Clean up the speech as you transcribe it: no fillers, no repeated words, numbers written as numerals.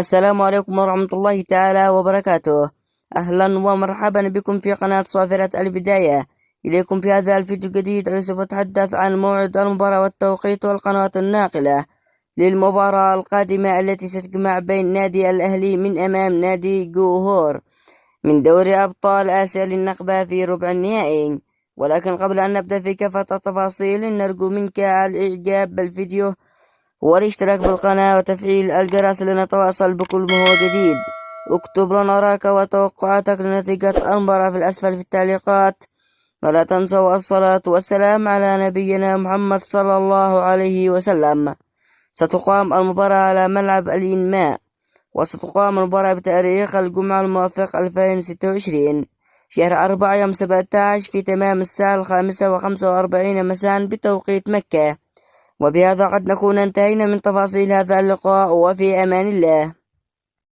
السلام عليكم ورحمة الله تعالى وبركاته. أهلا ومرحبا بكم في قناة صافرة البداية. إليكم في هذا الفيديو الجديد الذي سوف أتحدث عن موعد المباراة والتوقيت والقناة الناقلة للمباراة القادمة التي ستجمع بين نادي الأهلي من أمام نادي جوهور من دوري أبطال آسيا للنخبة في ربع النهائي. ولكن قبل أن نبدأ في كافة التفاصيل نرجو منك الإعجاب بالفيديو والاشتراك بالقناة وتفعيل الجرس لنتواصل بكل ما هو جديد. اكتب لنا رأيك وتوقعاتك لنتيجة المباراة في الأسفل في التعليقات. ولا تنسوا الصلاة والسلام على نبينا محمد صلى الله عليه وسلم. ستقام المباراة على ملعب الإنماء، وستقام المباراة بتاريخ الجمعة الموافق 2026 شهر 4 يوم 17 في تمام الساعة 5:45 مساء بتوقيت مكة. وبهذا قد نكون انتهينا من تفاصيل هذا اللقاء، وفي أمان الله.